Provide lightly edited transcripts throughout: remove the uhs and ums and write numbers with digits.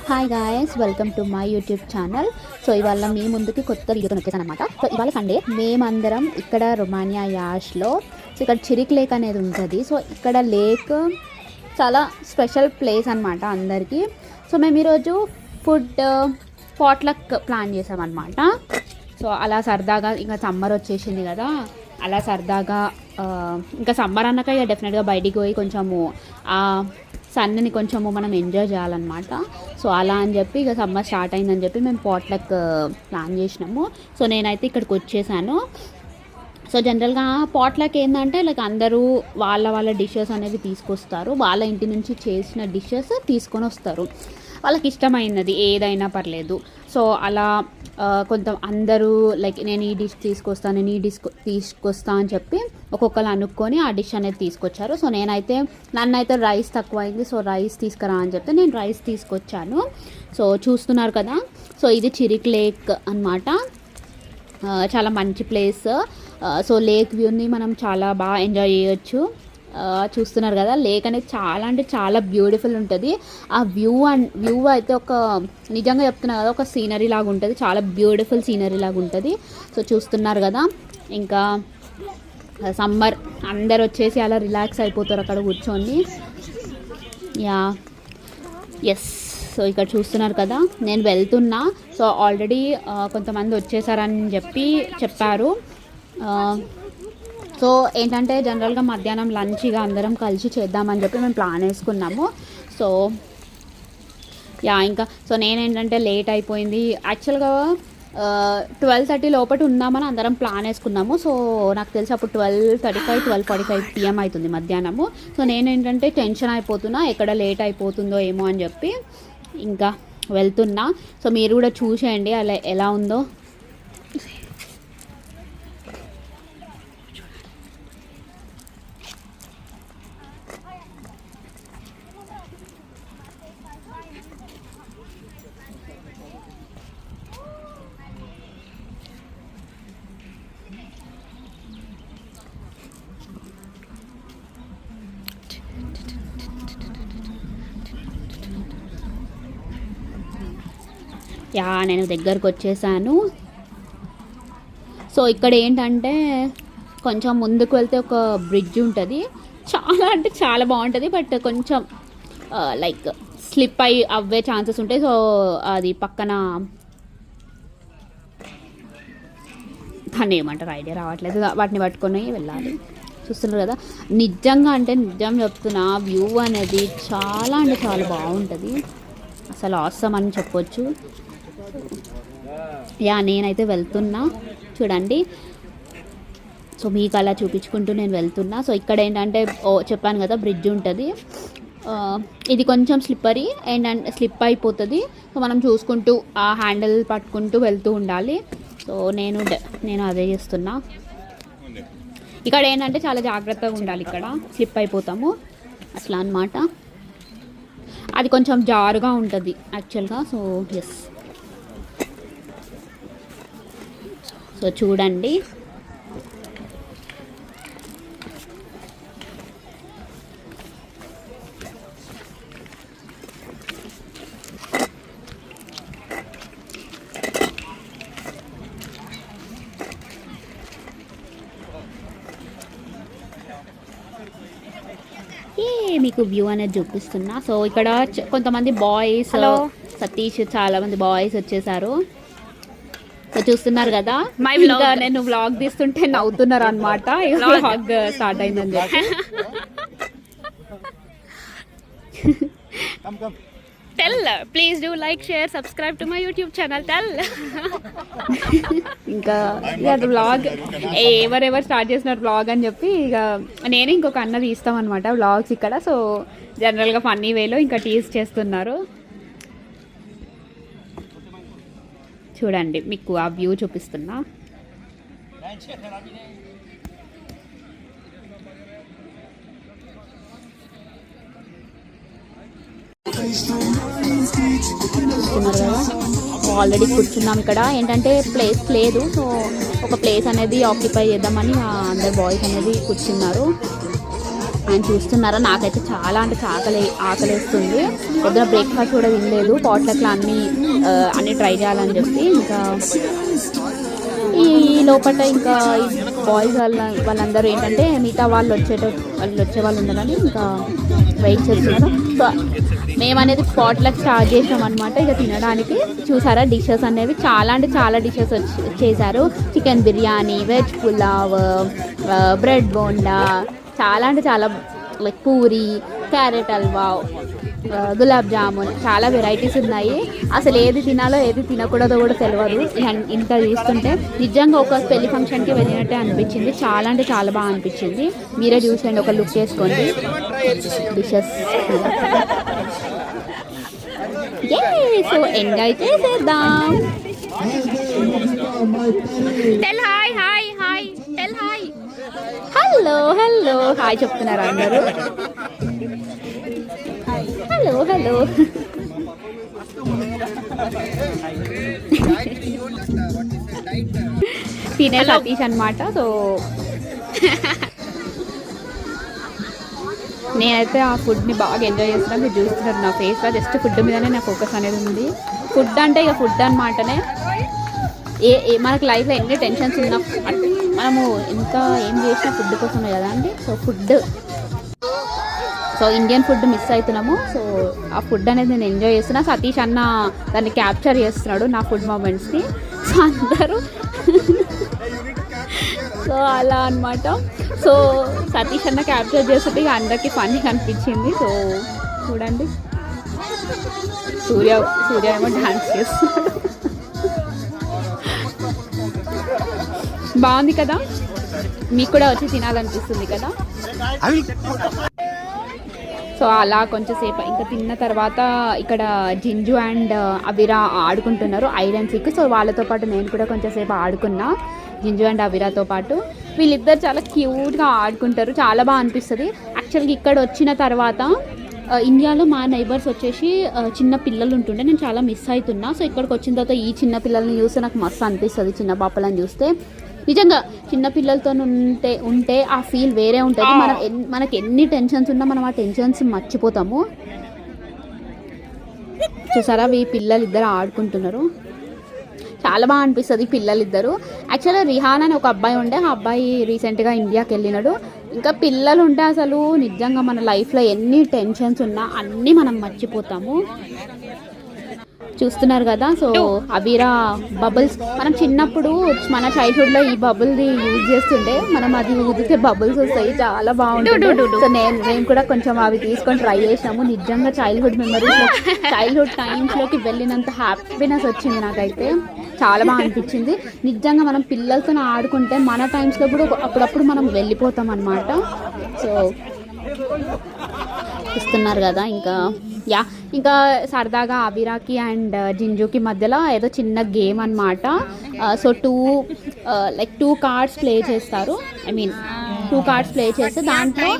Hi guys, welcome to my YouTube channel. So ఇవాళ మీ ముందుకి కొత్త వీడియోతో వచ్చేసాను అనమాట. సో ఇవాళ సండే మేమందరం ఇక్కడ రొమానియా యాష్లో, సో ఇక్కడ చిరిక్ లేక్ అనేది ఉంటుంది. సో ఇక్కడ లేక్ చాలా స్పెషల్ ప్లేస్ అనమాట అందరికీ. సో మేము ఈరోజు ఫుడ్ పాట్లక్ ప్లాన్ చేసామన్నమాట. సో అలా సరదాగా, ఇంకా సమ్మర్ వచ్చేసింది కదా, అలా సరదాగా ఇంకా సమ్మర్ అన్నాక ఇక డెఫినెట్గా బయటికి పోయి కొంచెము సన్ని కొంచెము మనం ఎంజాయ్ చేయాలన్నమాట. సో అలా అని చెప్పి ఇక సమ్మర్ స్టార్ట్ అయిందని చెప్పి మేము పాట్లక్ ప్లాన్ చేసినాము. సో నేనైతే ఇక్కడికి వచ్చేసాను. సో జనరల్గా పాట్లక్ ఏంటంటే లైక్ అందరూ వాళ్ళ డిషెస్ అనేవి తీసుకొస్తారు, వాళ్ళ ఇంటి నుంచి చేసిన డిషెస్ తీసుకొని వస్తారు, వాళ్ళకి ఇష్టమైనది ఏదైనా పర్లేదు. సో అలా కొంత అందరూ లైక్ నేను ఈ డిష్ తీసుకొస్తాను, నేను ఈ డిష్ తీసుకొస్తా అని చెప్పి ఒక్కొక్కరు అనుకొని ఆ డిష్ అనేది తీసుకొచ్చారు. సో నన్నైతే రైస్ తక్కువైంది, సో రైస్ తీసుకురా అని చెప్తే నేను రైస్ తీసుకొచ్చాను. సో చూస్తున్నారు కదా, సో ఇది చిరిక్ లేక్ అన్నమాట. చాలా మంచి ప్లేస్. సో లేక్ వ్యూని మనం చాలా బాగా ఎంజాయ్ చేయొచ్చు. చూస్తున్నారు కదా, లేక్ అనేది చాలా అంటే చాలా బ్యూటిఫుల్ ఉంటుంది. ఆ వ్యూ అయితే ఒక నిజంగా చెప్తున్నా కదా, ఒక సీనరీ లాగా ఉంటుంది, చాలా బ్యూటిఫుల్ సీనరీ లాగా ఉంటుంది. సో చూస్తున్నారు కదా, ఇంకా సమ్మర్ అందరు వచ్చేసి అలా రిలాక్స్ అయిపోతారు అక్కడ కూర్చొని. ఎస్, సో ఇక్కడ చూస్తున్నారు కదా, నేను వెళ్తున్నా. సో ఆల్రెడీ కొంతమంది వచ్చేసారని చెప్పారు. సో ఏంటంటే జనరల్గా మధ్యాహ్నం లంచ్గా అందరం కలిసి చేద్దామని చెప్పి మేము ప్లాన్ వేసుకున్నాము. సో ఇంకా సో నేనేంటంటే లేట్ అయిపోయింది. యాక్చువల్గా 12:30 లోపల ఉందామని అందరం ప్లాన్ వేసుకున్నాము. సో నాకు తెలిసి అప్పుడు 12:35, 12:45 PM అవుతుంది మధ్యాహ్నము. సో నేనేంటంటే టెన్షన్ అయిపోతున్నా, ఎక్కడ లేట్ అయిపోతుందో ఏమో అని చెప్పి ఇంకా వెళ్తున్నా. సో మీరు కూడా చూసేయండి అలా ఎలా ఉందో. నేను దగ్గరకు వచ్చేసాను. సో ఇక్కడ ఏంటంటే కొంచెం ముందుకు వెళ్తే ఒక బ్రిడ్జ్ ఉంటుంది, చాలా అంటే చాలా బాగుంటుంది. బట్ కొంచెం లైక్ స్లిప్ అవ్వే ఛాన్సెస్ ఉంటాయి. సో అది పక్కన దాన్ని ఏమంటారు ఐడియా రావట్లేదు, వాటిని పట్టుకొని వెళ్ళాలి. చూస్తున్నారు కదా, నిజంగా అంటే నిజం చెప్తున్నా, వ్యూ అనేది చాలా అంటే చాలా బాగుంటుంది, అసలు ఆసమ్ అని చెప్పొచ్చు. నేనైతే వెళ్తున్నా చూడండి. సో మీకు అలా చూపించుకుంటూ నేను వెళ్తున్నా. సో ఇక్కడ ఏంటంటే చెప్పాను కదా, బ్రిడ్జ్ ఉంటుంది. ఇది కొంచెం స్లిప్పరీ ఏంటంటే స్లిప్ అయిపోతుంది. సో మనం చూసుకుంటూ ఆ హ్యాండిల్ పట్టుకుంటూ వెళ్తూ ఉండాలి. సో నేను అదే చేస్తున్నా. ఇక్కడ ఏంటంటే చాలా జాగ్రత్తగా ఉండాలి, ఇక్కడ స్లిప్ అయిపోతాము అట్లా అన్నమాట. అది కొంచెం జారుగా ఉంటుంది యాక్చువల్గా. సో ఎస్, సో చూడండి. మీకు వ్యూ అనేది చూపిస్తున్నా. సో ఇక్కడ కొంతమంది బాయ్స్, సతీష్, చాలా మంది బాయ్స్ వచ్చేసారు. సో చూస్తున్నారు కదా, నేను వ్లాగ్ తీస్తుంటే నవ్వుతున్నారు అనమాట. వ్లాగ్ స్టార్ట్ అయిందని చెప్పి. Tell, please do like, share, subscribe to my YouTube channel. Tell. ఇంకా వ్లాగ్ ఎవరెవరు స్టార్ట్ చేసినారు వ్లాగ్ అని చెప్పి ఇక నేను ఇంకొక అన్న తీస్తాం అనమాట వ్లాగ్స్ ఇక్కడ. సో జనరల్గా ఫన్నీ వేలో ఇంకా టీజ్ చేస్తున్నారు. చూడండి, మీకు ఆ వ్యూ చూపిస్తున్నా. చూస్తున్నారు కదా, ఆల్రెడీ కూర్చున్నాం. ఇక్కడ ఏంటంటే ప్లేస్ లేదు, సో ఒక ప్లేస్ అనేది ఆక్యుపై చేద్దామని అందరు బాయ్స్ అనేది కూర్చున్నారు. ఆయన చూస్తున్నారా, నాకైతే చాలా అంటే ఆకలేస్తుంది. పొద్దున బ్రేక్ఫాస్ట్ కూడా తినలేదు, పాట్లక్లో అన్నీ ట్రై చేయాలని చెప్పి. ఇంకా ఈ లోపల ఇంకా బాయ్స్ వాళ్ళందరూ ఏంటంటే మిగతా వాళ్ళు వచ్చే వాళ్ళు ఉన్నారని ఇంకా వెయిట్ చేస్తున్నారు. సో మేమనేది పాట్లక్ స్టార్ట్ చేసాం అనమాట. ఇక తినడానికి చూసారా డిషెస్ అనేవి చాలా అంటే చాలా డిషెస్ చేశారు. Chicken biryani, veg pulao, bread bonda, చాలా అంటే చాలా లైక్ పూరి, క్యారెట్ హల్వా, గులాబ్ జామున్, చాలా వెరైటీస్ ఉన్నాయి. అసలు ఏది తినాలో ఏది తినకూడదో కూడా తెలియదు. ఇంత చూస్తుంటే నిజంగా ఒక పెళ్లి ఫంక్షన్కి వెళ్ళినట్టే అనిపించింది. చాలా అంటే చాలా బాగా అనిపించింది. మీరే చూసండి, ఒక లుక్ చేసుకోండి డిషెస్. సో ఎంజాయ్ చేసేద్దాం. Tell hi hi hi tell hi. Hello hello hi చెప్తున్నారు అందరూ. Hello hello. తినే సతీష్ అనమాట. సో నేనైతే ఆ ఫుడ్ని బాగా ఎంజాయ్ చేస్తున్నాను. మీరు చూస్తున్నారు నా ఫేస్లో, జస్ట్ ఫుడ్ మీదనే నా ఫోకస్ అనేది ఉంది. ఫుడ్ అంటే ఇక ఫుడ్ అనమాటనే. మనకు లైఫ్లో ఎన్ని టెన్షన్స్ ఉన్నా మనము ఎంత ఏం చేసినా ఫుడ్ కోసమే కదా అండి. సో ఇండియన్ ఫుడ్ మిస్ అవుతున్నాము. సో ఆ ఫుడ్ అనేది నేను ఎంజాయ్ చేస్తున్నా. సతీష్ అన్న దాన్ని క్యాప్చర్ చేస్తున్నాడు నా ఫుడ్ మూమెంట్స్ని. సో అందరూ సో అలా అనమాట. సో సతీష్ అన్న క్యాప్చర్ చేస్తుంటే ఇక అందరికీ ఫన్నీ కనిపించింది. సో చూడండి, సూర్య ఏమో డాన్స్ చేస్తున్నాడు. బాగుంది కదా, మీకు కూడా వచ్చి తినాలనిపిస్తుంది కదా. సో అలా కొంచెంసేపు ఇంకా తిన్న తర్వాత ఇక్కడ జింజు అండ్ అవిరా ఆడుకుంటున్నారు ఐరన్ సిక్. సో వాళ్ళతో పాటు నేను కూడా కొంచెంసేపు ఆడుకున్నా జింజు అండ్ అవిరాతో పాటు. వీళ్ళిద్దరు చాలా క్యూట్గా ఆడుకుంటారు, చాలా బాగా అనిపిస్తుంది. యాక్చువల్గా ఇక్కడ వచ్చిన తర్వాత ఇండియాలో మా నైబర్స్ వచ్చేసి చిన్న పిల్లలు ఉంటుండే, నేను చాలా మిస్ అవుతున్నా. సో ఇక్కడికి వచ్చిన తర్వాత ఈ చిన్న పిల్లల్ని చూస్తే నాకు మస్తు అనిపిస్తుంది. చిన్న పాపలను చూస్తే నిజంగా చిన్న పిల్లలతో ఉంటే ఆ ఫీల్ వేరే ఉంటుంది. మనకి ఎన్ని టెన్షన్స్ ఉన్నా మనం ఆ టెన్షన్స్ మర్చిపోతాము. చూసారా ఈ పిల్లలు ఇద్దరు ఆడుకుంటున్నారు, చాలా బాగా అనిపిస్తుంది పిల్లలిద్దరు. యాక్చువల్గా రిహాన్ అని ఒక అబ్బాయి ఉండే, ఆ అబ్బాయి రీసెంట్గా ఇండియాకి వెళ్ళినాడు. ఇంకా పిల్లలు ఉంటే అసలు నిజంగా మన లైఫ్లో ఎన్ని టెన్షన్స్ ఉన్నా అన్నీ మనం మర్చిపోతాము. చూస్తున్నారు కదా. సో అవిరా బబుల్స్, మనం చిన్నప్పుడు మన చైల్డ్హుడ్లో ఈ బబుల్ది యూజ్ చేస్తుండే, మనం అది ఊదితే బబుల్స్ వస్తాయి, చాలా బాగుంటుంది. సో నేను కూడా కొంచెం అవి తీసుకొని ట్రై చేసాము. నిజంగా చైల్డ్హుడ్ మెమరీస్, చైల్డ్హుడ్ టైమ్స్లోకి వెళ్ళినంత హ్యాపీనెస్ వచ్చింది నాకైతే, చాలా బాగా అనిపించింది. నిజంగా మనం పిల్లలతో ఆడుకుంటే మన టైమ్స్లో కూడా అప్పుడప్పుడు మనం వెళ్ళిపోతాం అన్నమాట. సో చూస్తున్నారు కదా. ఇంకా సరదాగా అవిరాకి అండ్ జింజుకి మధ్యలో ఏదో చిన్న గేమ్ అన్నమాట. సో టూ కార్డ్స్ ప్లే చేస్తారు. టూ కార్డ్స్ ప్లే చేస్తే దాంట్లో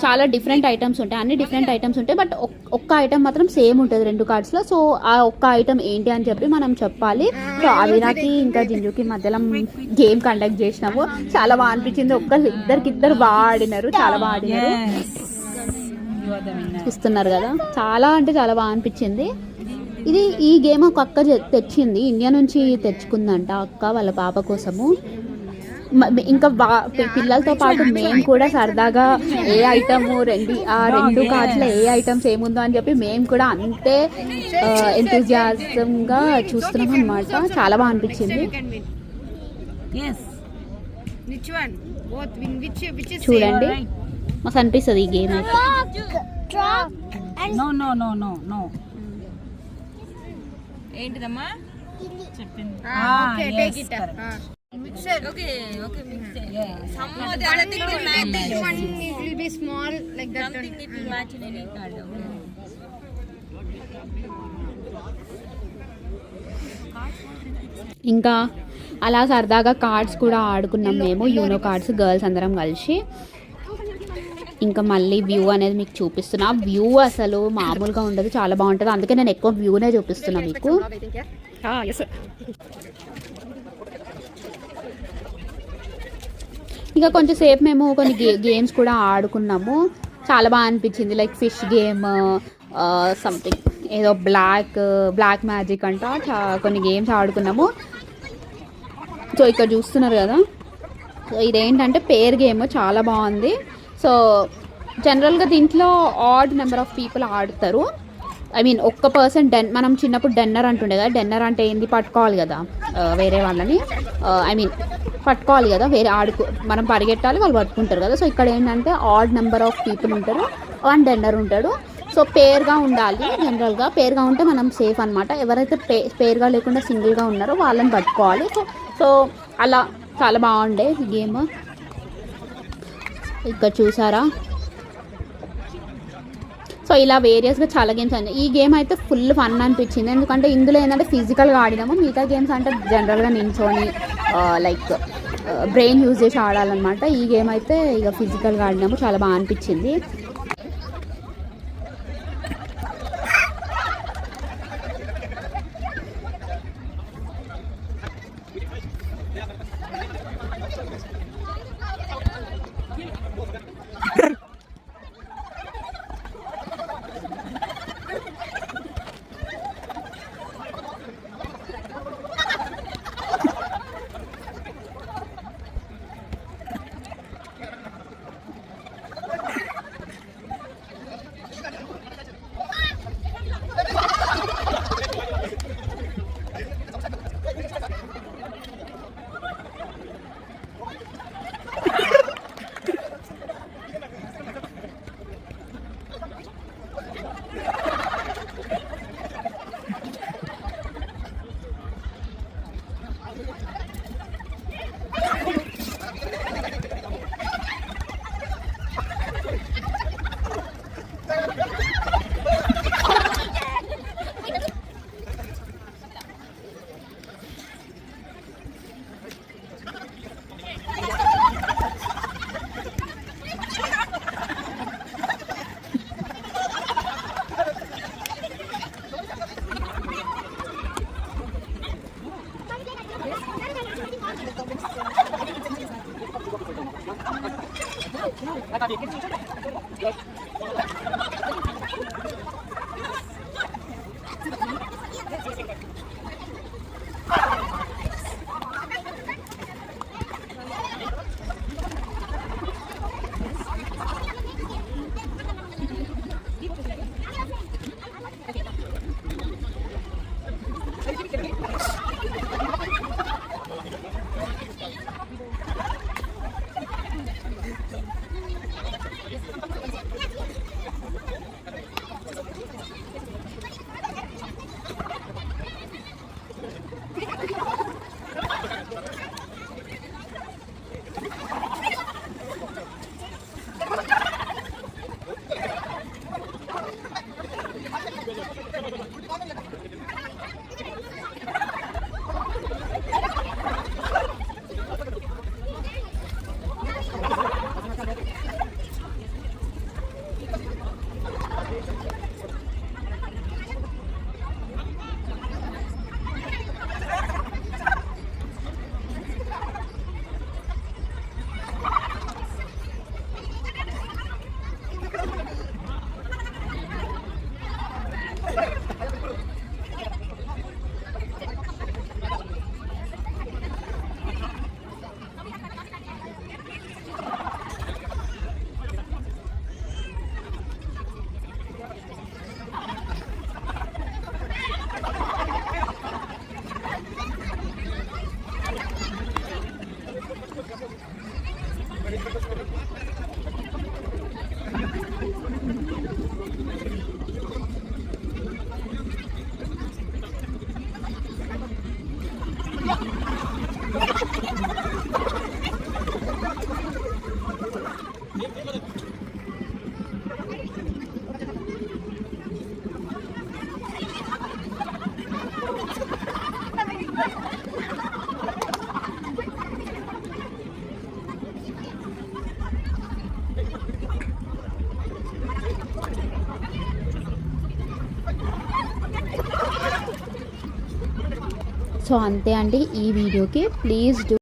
చాలా డిఫరెంట్ ఐటమ్స్ ఉంటాయి, అన్ని డిఫరెంట్ ఐటమ్స్ ఉంటాయి. బట్ ఒక్క ఐటమ్ మాత్రం సేమ్ ఉంటుంది రెండు కార్డ్స్లో. సో ఆ ఒక్క ఐటమ్ ఏంటి అని చెప్పి మనం చెప్పాలి. సో అవిరాకి ఇంకా జింజుకి మధ్యలో గేమ్ కండక్ట్ చేసినాము, చాలా బాగా అనిపించింది. ఇద్దరికిద్దరు బాగా ఆడినారు, చాలా బాగా ఆడినారు. చూస్తున్నారు కదా, చాలా అంటే చాలా బాగా అనిపించింది. ఈ గేమ్ ఒక అక్క తెచ్చింది, ఇండియా నుంచి తెచ్చుకుందంట అక్క వాళ్ళ పాప కోసము. ఇంకా పిల్లలతో పాటు మేము కూడా సరదాగా ఏ ఐటమ్ రెండు కార్డ్స్లో ఏ ఐటమ్స్ ఏముందో అని చెప్పి మేము కూడా అంతే ఎంతూజియాజంగా చూస్తున్నాం అన్నమాట. చాలా బాగా అనిపించింది. చూడండి, మస్తు అనిపిస్తుంది ఈ గేమ్ అయితే. ఏంటిదమ్మా చెప్పింది. Mixer. Okay, mixer. Yeah. Some of the other thing will match. This one it will be small like that. Something it will match in any card. Okay. ఇంకా అలా సరదాగా కార్డ్స్ కూడా ఆడుకున్నాం మేము, యూనో కార్డ్స్ గర్ల్స్ అందరం కలిసి. ఇంకా మళ్ళీ వ్యూ అనేది మీకు చూపిస్తున్నా. వ్యూ అసలు మామూలుగా ఉండదు, చాలా బాగుంటుంది. అందుకే నేను ఎక్కువ వ్యూనే చూపిస్తున్నా మీకు. ఇక కొంచెం సేపు మేము కొన్ని గేమ్స్ కూడా ఆడుకున్నాము. చాలా బాగా అనిపించింది. లైక్ ఫిష్ గేమ్, సంథింగ్ ఏదో బ్లాక్ మ్యాజిక్ అంట, కొన్ని గేమ్స్ ఆడుకున్నాము. సో ఇక్కడ చూస్తున్నారు కదా, సో ఇదేంటంటే పేర్ గేమ్, చాలా బాగుంది. సో జనరల్గా దీంట్లో ఆడ్ నెంబర్ ఆఫ్ పీపుల్ ఆడతారు. ఐ మీన్ ఒక్క పర్సన్ మనం చిన్నప్పుడు డెన్నర్ అంటుండే కదా, డెన్నర్ అంటే ఏంది, పట్టుకోవాలి కదా వేరే వాళ్ళని, ఐ మీన్ పట్టుకోవాలి కదా, వేరే మనం పరిగెట్టాలి, వాళ్ళు పట్టుకుంటారు కదా. సో ఇక్కడ ఏంటంటే ఆడ్ నెంబర్ ఆఫ్ పీపుల్ ఉంటారు, 1 డెన్నర్ ఉంటాడు. సో పేర్గా ఉండాలి. జనరల్గా పేర్గా ఉంటే మనం సేఫ్ అనమాట. ఎవరైతే పేర్గా లేకుండా సింగిల్గా ఉన్నారో వాళ్ళని పట్టుకోవాలి. సో అలా చాలా బాగుండే ఈ గేమ్. ఇక్కడ చూసారా, సో ఇలా వేరియస్గా చాలా గేమ్స్ ఉన్నాయి. ఈ గేమ్ అయితే ఫుల్ ఫన్ అనిపించింది. ఎందుకంటే ఇందులో ఏంటంటే ఫిజికల్గా ఆడినాము. మిగతా గేమ్స్ అంటే జనరల్గా నించొని లైక్ బ్రెయిన్ యూజ్ చేసి ఆడాలన్నమాట. ఈ గేమ్ అయితే ఇక ఫిజికల్గా ఆడినాము, చాలా బాగా అనిపించింది. సో అంతే అండి ఈ వీడియోకి. Please do